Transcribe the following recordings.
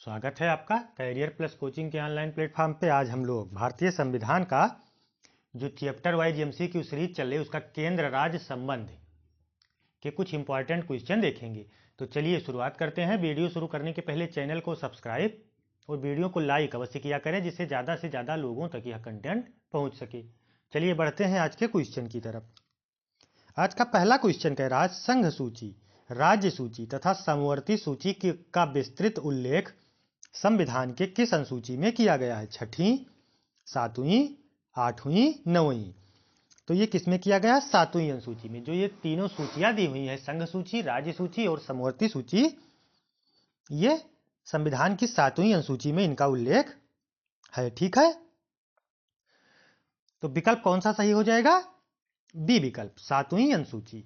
स्वागत है आपका कैरियर प्लस कोचिंग के ऑनलाइन प्लेटफॉर्म पे। आज हम लोग भारतीय संविधान का जो चैप्टर वाइज एमसीक्यू सीरीज चल रही है उसका केंद्र राज्य संबंध के कुछ इंपॉर्टेंट क्वेश्चन देखेंगे। तो चलिए शुरुआत करते हैं। वीडियो शुरू करने के पहले चैनल को सब्सक्राइब और वीडियो को लाइक अवश्य किया करें, जिससे ज़्यादा से ज़्यादा लोगों तक यह कंटेंट पहुँच सके। चलिए बढ़ते हैं आज के क्वेश्चन की तरफ। आज का पहला क्वेश्चन कह रहा है, संघ सूची, राज्य सूची तथा समवर्ती सूची का विस्तृत उल्लेख संविधान के किस अनुसूची में किया गया है? छठी, सातवीं, आठवीं, नौवीं। तो ये किसमें किया गया? सातवीं अनुसूची में। जो ये तीनों सूचियां दी हुई है, संघ सूची, राज्य सूची और समवर्ती सूची, ये संविधान की सातवीं अनुसूची में इनका उल्लेख है। ठीक है, तो विकल्प कौन सा सही हो जाएगा? बी विकल्प, सातवीं अनुसूची।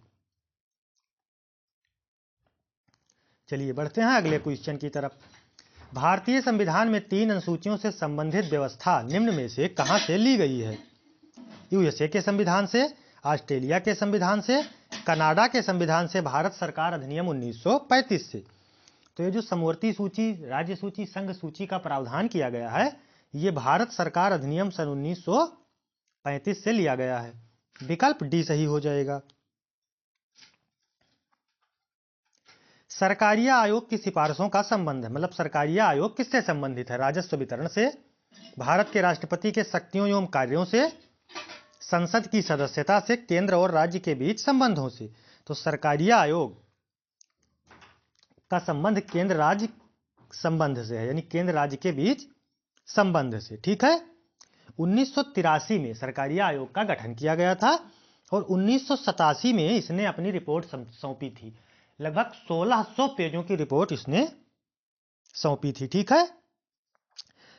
चलिए बढ़ते हैं अगले क्वेश्चन की तरफ। भारतीय संविधान में तीन अनुसूचियों से संबंधित व्यवस्था निम्न में से कहां से ली गई है? यूएसए के संविधान से, ऑस्ट्रेलिया के संविधान से, कनाडा के संविधान से, भारत सरकार अधिनियम 1935 से। तो ये जो समवर्ती सूची, राज्य सूची, संघ सूची का प्रावधान किया गया है, ये भारत सरकार अधिनियम सन 1935 से लिया गया है। विकल्प डी सही हो जाएगा। सरकारिया आयोग की सिफारिशों का संबंध है, मतलब सरकारिया आयोग किससे संबंधित है? राजस्व वितरण से, भारत के राष्ट्रपति के शक्तियों एवं कार्यों से, संसद की सदस्यता से, केंद्र और राज्य के बीच संबंधों से। तो सरकारिया आयोग का संबंध केंद्र राज्य संबंध से है, यानी केंद्र राज्य के बीच संबंध से। ठीक है, 1983 में सरकारिया आयोग का गठन किया गया था और 1987 में इसने अपनी रिपोर्ट सौंपी थी। लगभग 1600 पेजों की रिपोर्ट इसने सौंपी थी। ठीक है,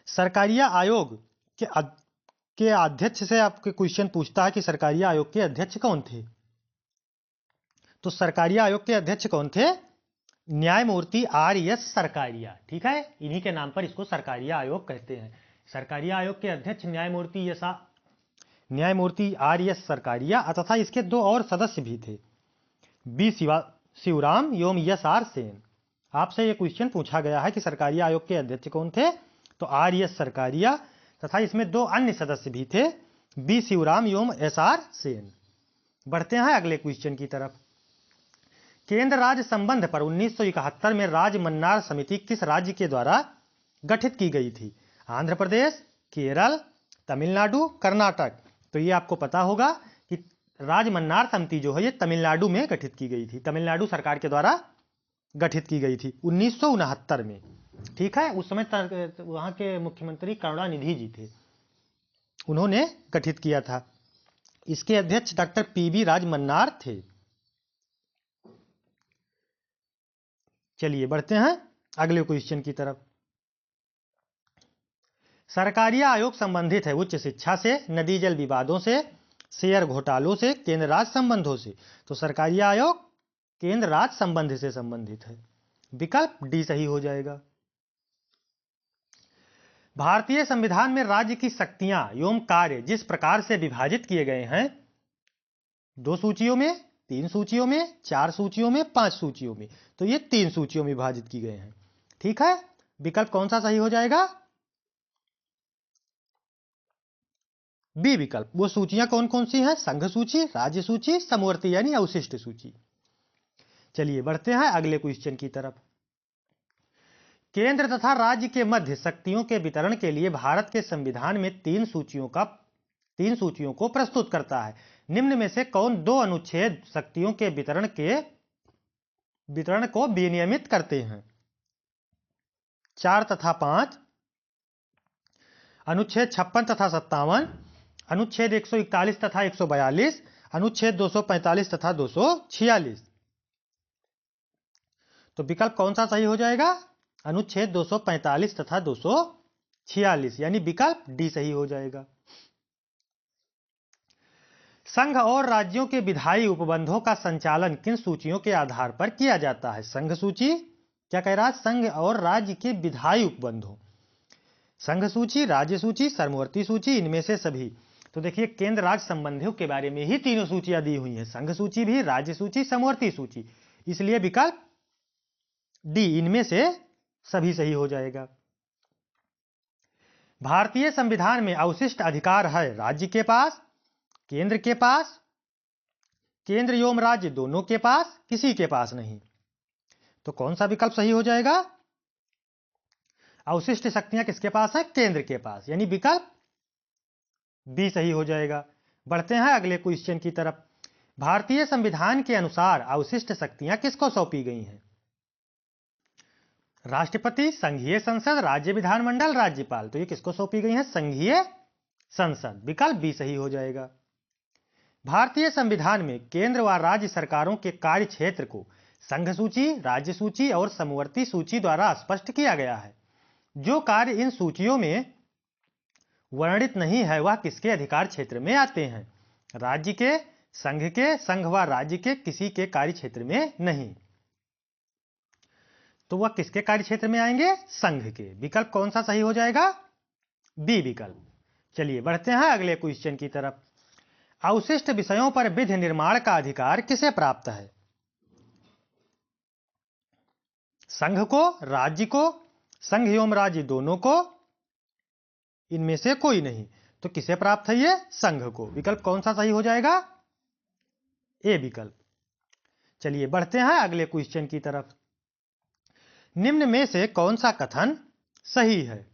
सरकारिया आयोग के अध्यक्ष से आपके क्वेश्चन पूछता है कि सरकारिया आयोग के अध्यक्ष कौन थे? तो सरकारिया आयोग के अध्यक्ष कौन थे? न्यायमूर्ति आर.एस. सरकारिया। ठीक है, इन्हीं के नाम पर इसको सरकारिया आयोग कहते हैं। सरकारिया आयोग के अध्यक्ष न्यायमूर्ति आर.एस. सरकारिया तथा इसके दो और सदस्य भी थे, बी शिवराम एवं एस.आर. सेन। आपसे यह क्वेश्चन पूछा गया है कि सरकारिया आयोग के अध्यक्ष कौन थे? तो आर.एस. सरकारिया तथा इसमें दो अन्य सदस्य भी थे, बी शिवराम एवं एस.आर. सेन। बढ़ते हैं अगले क्वेश्चन की तरफ। केंद्र राज्य संबंध पर 1971 में राज्य मन्नार समिति किस राज्य के द्वारा गठित की गई थी? आंध्र प्रदेश, केरल, तमिलनाडु, कर्नाटक। तो ये आपको पता होगा कि राज्य मन्नार समिति जो है ये तमिलनाडु में गठित की गई थी, तमिलनाडु सरकार के द्वारा गठित की गई थी 1969 में। ठीक है, उस समय वहां के मुख्यमंत्री करुणानिधि जी थे, उन्होंने गठित किया था। इसके अध्यक्ष डॉक्टर पी.बी. राजमन्नार थे। चलिए बढ़ते हैं अगले क्वेश्चन की तरफ। सरकारिया आयोग संबंधित है उच्च शिक्षा से, नदी जल विवादों से, शेयर घोटालों से, केंद्र राज्य संबंधों से। तो सरकारिया आयोग केंद्र राज्य संबंध से संबंधित है। विकल्प डी सही हो जाएगा। भारतीय संविधान में राज्य की शक्तियां एवं कार्य जिस प्रकार से विभाजित किए गए हैं, 2 सूचियों में, 3 सूचियों में, 4 सूचियों में, 5 सूचियों में, तो ये 3 सूचियों में विभाजित की गए हैं। ठीक है, विकल्प कौन सा सही हो जाएगा? बी विकल्प। वो सूचियां कौन कौन सी हैं? संघ सूची, राज्य सूची, समवर्ती यानी अवशिष्ट सूची। चलिए बढ़ते हैं अगले क्वेश्चन की तरफ। केंद्र तथा राज्य के मध्य शक्तियों के वितरण के लिए भारत के संविधान में 3 सूचियों को प्रस्तुत करता है। निम्न में से कौन 2 अनुच्छेद शक्तियों के वितरण को विनियमित करते हैं? 4 तथा 5, अनुच्छेद 56 तथा 57, अनुच्छेद 141 तथा 142, अनुच्छेद 245 तथा 246। तो विकल्प कौन सा सही हो जाएगा? अनुच्छेद 245 तथा 246, यानी विकल्प डी सही हो जाएगा। संघ और राज्यों के विधायी उपबंधों का संचालन किन सूचियों के आधार पर किया जाता है? संघ सूची, क्या कह रहा है? संघ और राज्य के विधायी उपबंधों, संघ सूची, राज्य सूची, समवर्ती सूची, इनमें से सभी। तो देखिए, केंद्र राज्य संबंधों के बारे में ही तीनों सूचियां दी हुई हैं, संघ सूची भी, राज्य सूची, समवर्ती सूची। इसलिए विकल्प डी, इनमें से सभी सही हो जाएगा। भारतीय संविधान में अवशिष्ट अधिकार है राज्य के पास, केंद्र के पास, केंद्र एवं राज्य दोनों के पास, किसी के पास नहीं। तो कौन सा विकल्प सही हो जाएगा? अवशिष्ट शक्तियां किसके पास है? केंद्र के पास, यानी विकल्प बी सही हो जाएगा। बढ़ते हैं अगले क्वेश्चन की तरफ। भारतीय संविधान के अनुसार अवशिष्ट शक्तियां किसको सौंपी गई हैं? राष्ट्रपति, संघीय संसद, राज्य विधानमंडल, राज्यपाल। तो ये किसको सौंपी गई है? संघीय संसद। विकल्प बी सही हो जाएगा। भारतीय संविधान में केंद्र व राज्य सरकारों के कार्य क्षेत्र को संघ सूची, राज्य सूची और समवर्ती सूची द्वारा स्पष्ट किया गया है। जो कार्य इन सूचियों में वर्णित नहीं है वह किसके अधिकार क्षेत्र में आते हैं? राज्य के, संघ के, संघ व राज्य के किसी के कार्य क्षेत्र में नहीं। तो वह किसके कार्य क्षेत्र में आएंगे? संघ के। विकल्प कौन सा सही हो जाएगा? बी विकल्प। चलिए बढ़ते हैं अगले क्वेश्चन की तरफ। अवशिष्ट विषयों पर विधि निर्माण का अधिकार किसे प्राप्त है? संघ को, राज्य को, संघ एवं राज्य दोनों को, इनमें से कोई नहीं। तो किसे प्राप्त है ये? संघ को। विकल्प कौन सा सही हो जाएगा? ए विकल्प। चलिए बढ़ते हैं अगले क्वेश्चन की तरफ। निम्न में से कौन सा कथन सही है?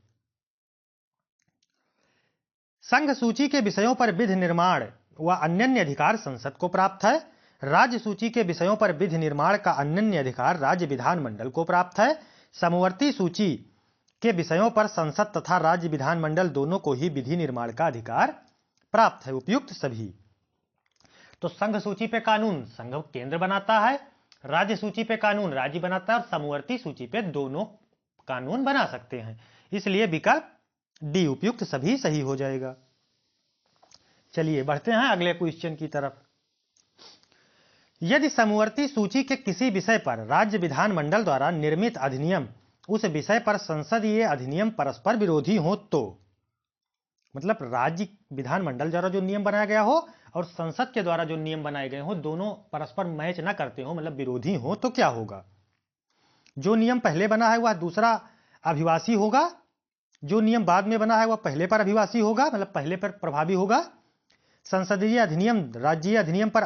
संघ सूची के विषयों पर विधि निर्माण व अन्य अधिकार संसद को प्राप्त है। राज्य सूची के विषयों पर विधि निर्माण का अन्य अधिकार राज्य विधानमंडल को प्राप्त है। समवर्ती सूची के विषयों पर संसद तथा राज्य विधानमंडल दोनों को ही विधि निर्माण का अधिकार प्राप्त है। उपयुक्त सभी। तो संघ सूची पे कानून संघ केंद्र बनाता है, राज्य सूची पे कानून राज्य बनाता है और समवर्ती सूची पे दोनों कानून बना सकते हैं। इसलिए विकल्प डी उपयुक्त सभी सही हो जाएगा। चलिए बढ़ते हैं अगले क्वेश्चन की तरफ। यदि समवर्ती सूची के किसी विषय पर राज्य विधानमंडल द्वारा निर्मित अधिनियम उस विषय पर संसदीय अधिनियम परस्पर विरोधी हो तो, मतलब राज्य विधानमंडल द्वारा जो नियम बनाया गया हो और संसद के द्वारा जो नियम बनाए गए हो दोनों परस्पर मैच ना करते हो, मतलब विरोधी हो, तो क्या होगा? जो नियम पहले बना है वह दूसरा अभिवासी होगा, जो नियम बाद में बना है वह पहले पर अभिवासी होगा, मतलब पहले पर प्रभावी होगा। संसदीय अधिनियम राज्यीय अधिनियम पर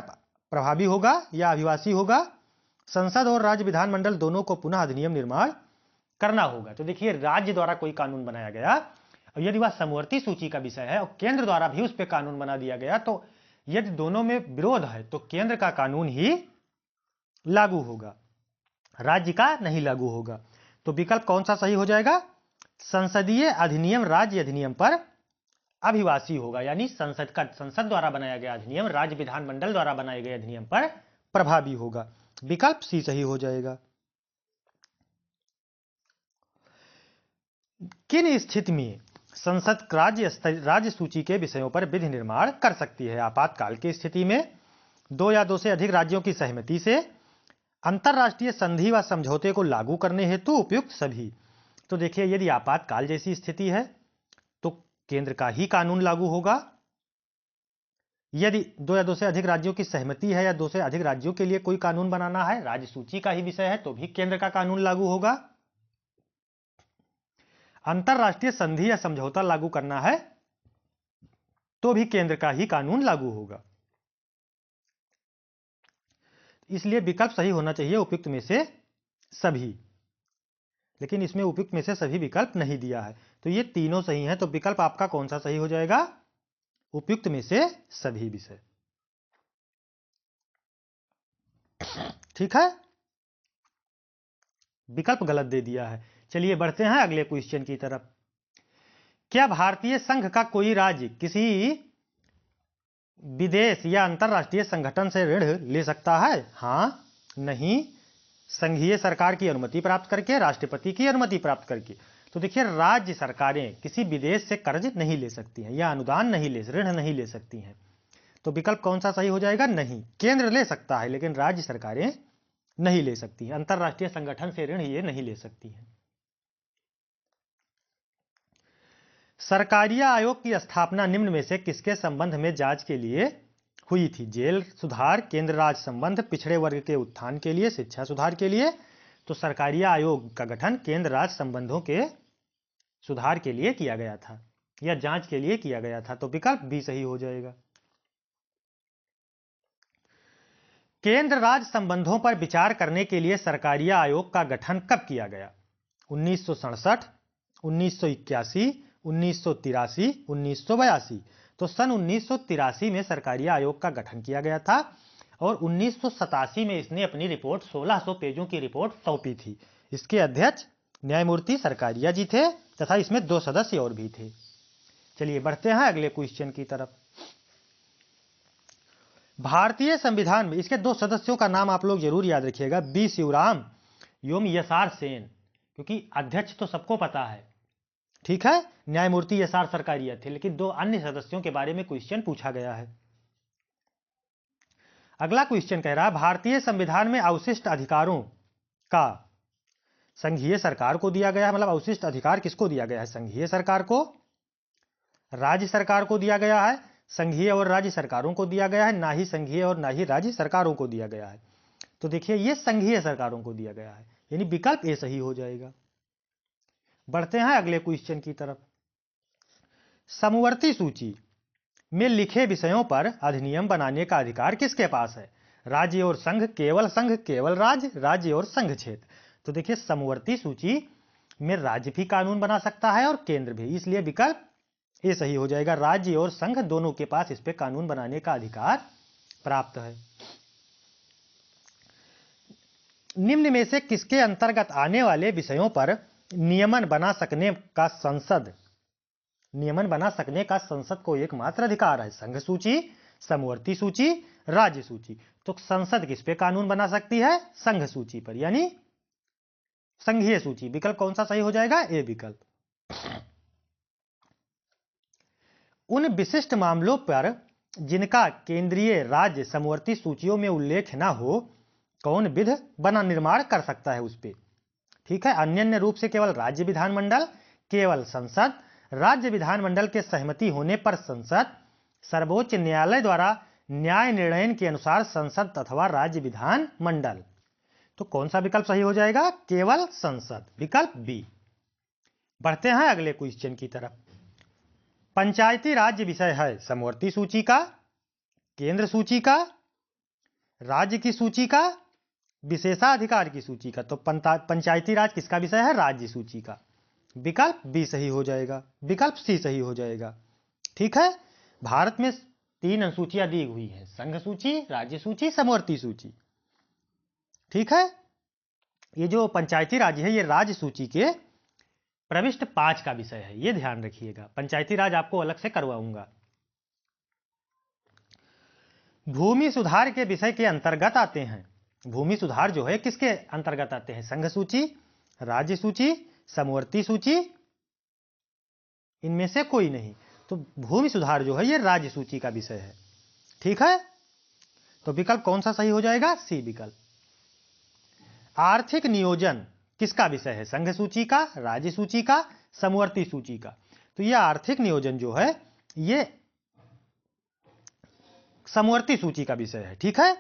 प्रभावी होगा या अभिवासी होगा। संसद और राज्य विधानमंडल दोनों को पुनः अधिनियम निर्माण करना होगा। तो देखिए, राज्य द्वारा कोई कानून बनाया गया और यदि वह समवर्ती सूची का विषय है और केंद्र द्वारा भी उस पर कानून बना दिया गया, तो यदि दोनों में विरोध है तो केंद्र का कानून ही लागू होगा, राज्य का नहीं लागू होगा। तो विकल्प कौन सा सही हो जाएगा? संसदीय अधिनियम राज्य अधिनियम पर अभिवासी होगा, यानी संसद द्वारा बनाया गया अधिनियम राज्य विधानमंडल द्वारा बनाए गए अधिनियम पर प्रभावी होगा। विकल्प सी सही हो जाएगा। किन स्थिति में संसद राज्य सूची के विषयों पर विधि निर्माण कर सकती है? आपातकाल की स्थिति में, दो या दो से अधिक राज्यों की सहमति से, अंतरराष्ट्रीय संधि व समझौते को लागू करने हेतु, उपयुक्त सभी। तो देखिए, यदि आपातकाल जैसी स्थिति है तो केंद्र का ही कानून लागू होगा। यदि दो या दो से अधिक राज्यों की सहमति है या दो से अधिक राज्यों के लिए कोई कानून बनाना है, राज्य सूची का ही विषय है, तो भी केंद्र का कानून लागू होगा। अंतरराष्ट्रीय संधि या समझौता लागू करना है तो भी केंद्र का ही कानून लागू होगा। इसलिए विकल्प सही होना चाहिए उपयुक्त में से सभी, लेकिन इसमें उपयुक्त में से सभी विकल्प नहीं दिया है, तो ये तीनों सही हैं। तो विकल्प आपका कौन सा सही हो जाएगा? उपयुक्त में से सभी विषय। ठीक है, विकल्प गलत दे दिया है। चलिए बढ़ते हैं अगले क्वेश्चन की तरफ। क्या भारतीय संघ का कोई राज्य किसी विदेश या अंतरराष्ट्रीय संगठन से ऋण ले सकता है? हाँ, नहीं, संघीय सरकार की अनुमति प्राप्त करके, राष्ट्रपति की अनुमति प्राप्त करके। तो देखिए, राज्य सरकारें किसी विदेश से कर्ज नहीं ले सकती हैं या अनुदान नहीं ले, ऋण नहीं ले सकती हैं। तो विकल्प कौन सा सही हो जाएगा? नहीं, केंद्र ले सकता है लेकिन राज्य सरकारें नहीं ले सकती हैं। अंतरराष्ट्रीय संगठन से ऋण ये नहीं ले सकती हैं। सरकारिया आयोग की स्थापना निम्न में से किसके संबंध में जांच के लिए हुई थी? जेल सुधार, केंद्र राज्य संबंध, पिछड़े वर्ग के उत्थान के लिए, शिक्षा सुधार के लिए, तो सरकारिया आयोग का गठन केंद्र राज्य संबंधों के सुधार के लिए किया गया था या जांच के लिए किया गया था, तो विकल्प बी सही हो जाएगा। केंद्र राज्य संबंधों पर विचार करने के लिए सरकारिया आयोग का गठन कब किया गया? 1967, 1981, 1983, 1982। तो सन 1983 में सरकारिया आयोग का गठन किया गया था और 1987 में इसने अपनी रिपोर्ट 1600 पेजों की रिपोर्ट सौंपी थी। इसके अध्यक्ष न्यायमूर्ति सरकारिया जी थे तथा इसमें 2 सदस्य और भी थे। चलिए बढ़ते हैं अगले क्वेश्चन की तरफ। भारतीय संविधान में इसके 2 सदस्यों का नाम आप लोग जरूर याद रखिएगा, बी शिवराम एवं यसार सेन, क्योंकि अध्यक्ष तो सबको पता है, ठीक है, न्यायमूर्ति यसार सरकारिया थे, लेकिन 2 अन्य सदस्यों के बारे में क्वेश्चन पूछा गया है। अगला क्वेश्चन कह रहा है भारतीय संविधान में अवशिष्ट अधिकारों का संघीय सरकार को दिया गया है, मतलब अवशिष्ट अधिकार किसको दिया गया है? संघीय सरकार को, राज्य सरकार को दिया गया है, संघीय और राज्य सरकारों को दिया गया है, ना ही संघीय और ना ही राज्य सरकारों को दिया गया है। तो देखिए ये संघीय सरकारों को दिया गया है, यानी विकल्प ए सही हो जाएगा। बढ़ते हैं अगले क्वेश्चन की तरफ। समवर्ती सूची में लिखे विषयों पर अधिनियम बनाने का अधिकार किसके पास है? राज्य और संघ, केवल संघ, केवल राज्य, राज्य और संघ क्षेत्र। तो देखिए समवर्ती सूची में राज्य भी कानून बना सकता है और केंद्र भी, इसलिए विकल्प ये सही हो जाएगा। राज्य और संघ दोनों के पास इस पे कानून बनाने का अधिकार प्राप्त है। निम्न में से किसके अंतर्गत आने वाले विषयों पर नियमन बना सकने का संसद को एकमात्र अधिकार है? संघ सूची, समवर्ती सूची, राज्य सूची। तो संसद किस पे कानून बना सकती है? संघ सूची पर, यानी संघीय सूची। विकल्प कौन सा सही हो जाएगा? ए विकल्प। उन विशिष्ट मामलों पर जिनका केंद्रीय राज्य समवर्ती सूचियों में उल्लेख न हो, कौन विधि बना निर्माण कर सकता है उस पे? ठीक है, अन्य रूप से केवल राज्य विधानमंडल, केवल संसद, राज्य विधानमंडल के सहमति होने पर संसद, सर्वोच्च न्यायालय द्वारा न्याय निर्णय के अनुसार संसद अथवा राज्य विधानमंडल। तो कौन सा विकल्प सही हो जाएगा? केवल संसद, विकल्प बी। बढ़ते हैं अगले क्वेश्चन की तरफ। पंचायती राज्य विषय है समवर्ती सूची का, केंद्र सूची का, राज्य की सूची का, विशेषाधिकार की सूची का। तो पंचायती राज किसका विषय है? राज्य सूची का। विकल्प बी सही हो जाएगा, विकल्प सी सही हो जाएगा। ठीक है, भारत में 3 अनुसूचियां दी हुई हैं, संघ सूची, राज्य सूची, समवर्ती सूची। ठीक है, ये जो पंचायती राज है ये राज्य सूची के प्रविष्ट 5 का विषय है, ये ध्यान रखिएगा। पंचायती राज आपको अलग से करवाऊंगा। भूमि सुधार के विषय के अंतर्गत आते हैं। भूमि सुधार जो है किसके अंतर्गत आते हैं? संघ सूची, राज्य सूची, समवर्ती सूची, इनमें से कोई नहीं। तो भूमि सुधार जो है ये राज्य सूची का विषय है। ठीक है, तो विकल्प कौन सा सही हो जाएगा? सी विकल्प। आर्थिक नियोजन किसका विषय है? संघ सूची का, राज्य सूची का, समवर्ती सूची का। तो यह आर्थिक नियोजन जो है ये समवर्ती सूची का विषय है। ठीक है,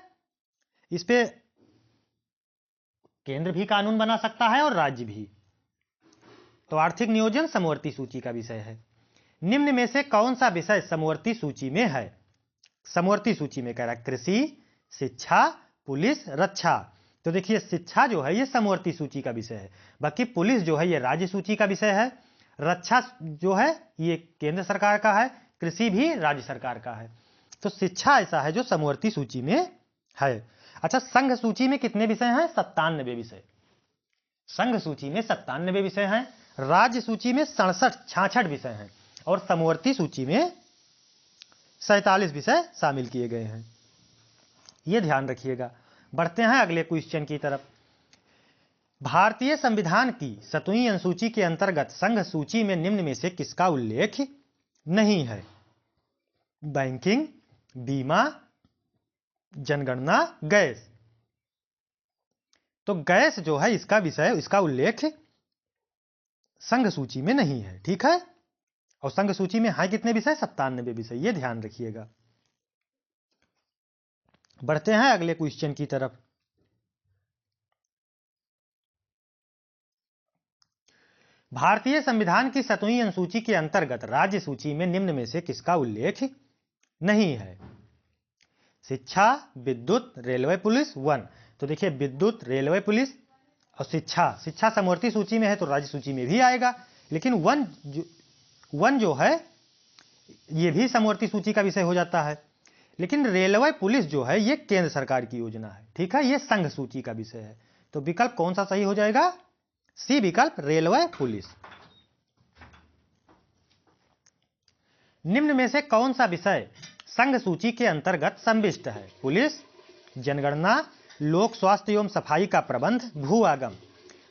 इस पे केंद्र भी कानून बना सकता है और राज्य भी। तो आर्थिक नियोजन समवर्ती सूची का विषय है। निम्न में से कौन सा विषय समवर्ती सूची में है? समवर्ती सूची में कह रहा है कृषि, शिक्षा, पुलिस, रक्षा। तो देखिए शिक्षा जो है ये समवर्ती सूची का विषय है, बाकी पुलिस जो है ये राज्य सूची का विषय है, रक्षा जो है ये केंद्र सरकार का है, कृषि भी राज्य सरकार का है। तो शिक्षा ऐसा है जो समवर्ती सूची में है। अच्छा, संघ सूची में कितने विषय हैं? 97 विषय। संघ सूची में 97 विषय हैं, राज्य सूची में 66 विषय हैं और समवर्ती सूची में 47 विषय शामिल किए गए हैं। यह ध्यान रखिएगा। बढ़ते हैं अगले क्वेश्चन की तरफ। भारतीय संविधान की 7वीं अनुसूची के अंतर्गत संघ सूची में निम्न में से किसका उल्लेख नहीं है? बैंकिंग, बीमा, जनगणना, गैस। तो गैस जो है इसका विषय, इसका उल्लेख संघ सूची में नहीं है। ठीक है, और संघ सूची में है कितने विषय? 97 विषय, ये ध्यान रखिएगा। बढ़ते हैं अगले क्वेश्चन की तरफ। भारतीय संविधान की 7वीं अनुसूची के अंतर्गत राज्य सूची में निम्न में से किसका उल्लेख नहीं है? शिक्षा, विद्युत, रेलवे पुलिस, वन। तो देखिए विद्युत, रेलवे पुलिस और शिक्षा समवर्ती सूची में है तो राज्य सूची में भी आएगा, लेकिन वन जो है ये भी समवर्ती सूची का विषय हो जाता है। लेकिन रेलवे पुलिस जो है ये केंद्र सरकार की योजना है, ठीक है, ये संघ सूची का विषय है। तो विकल्प कौन सा सही हो जाएगा? सी विकल्प, रेलवे पुलिस। निम्न में से कौन सा विषय संघ सूची के अंतर्गत संविष्ट है? पुलिस, जनगणना, लोक स्वास्थ्य एवं सफाई का प्रबंध, भू आगम।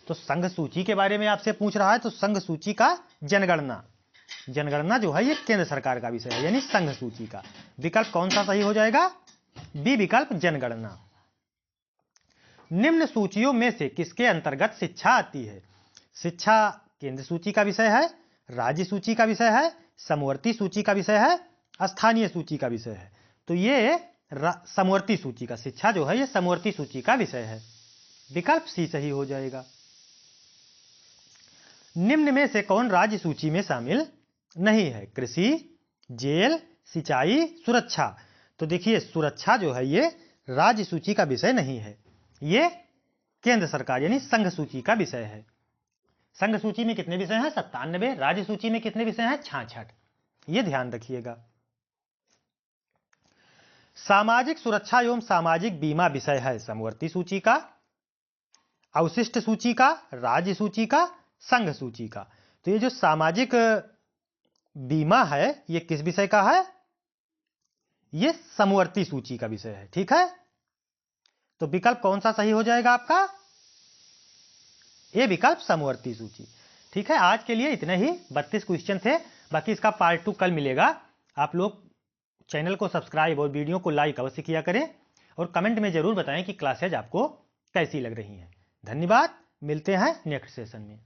तो संघ सूची के बारे में आपसे पूछ रहा है तो संघ सूची का जनगणना जो है ये केंद्र सरकार का विषय है, यानी संघ सूची का। विकल्प कौन सा सही हो जाएगा? बी विकल्प, जनगणना। निम्न सूचियों में से किसके अंतर्गत शिक्षा आती है? शिक्षा केंद्र सूची का विषय है, राज्य सूची का विषय है, समवर्ती सूची का विषय है, स्थानीय सूची का विषय है। तो ये समवर्ती सूची का, शिक्षा जो है ये समवर्ती सूची का विषय है। विकल्प सी सही हो जाएगा। निम्न में से कौन राज्य सूची में शामिल नहीं है? कृषि, जेल, सिंचाई, सुरक्षा। तो देखिए सुरक्षा जो है ये राज्य सूची का विषय नहीं है, ये केंद्र सरकार यानी संघ सूची का विषय है। संघ सूची में कितने विषय हैं? 97। राज्य सूची में कितने विषय हैं? 66। ये ध्यान रखिएगा। सामाजिक सुरक्षा एवं सामाजिक बीमा विषय है समवर्ती सूची का, अवशिष्ट सूची का, राज्य सूची का, संघ सूची का। तो ये जो सामाजिक बीमा है ये किस विषय का है? ये समवर्ती सूची का विषय है, ठीक है। तो विकल्प कौन सा सही हो जाएगा आपका? ये विकल्प समवर्ती सूची, ठीक है। आज के लिए इतने ही 32 क्वेश्चन थे, बाकी इसका पार्ट 2 कल मिलेगा। आप लोग चैनल को सब्सक्राइब और वीडियो को लाइक अवश्य किया करें और कमेंट में जरूर बताएं कि क्लासेज आपको कैसी लग रही हैं। धन्यवाद, मिलते हैं नेक्स्ट सेशन में।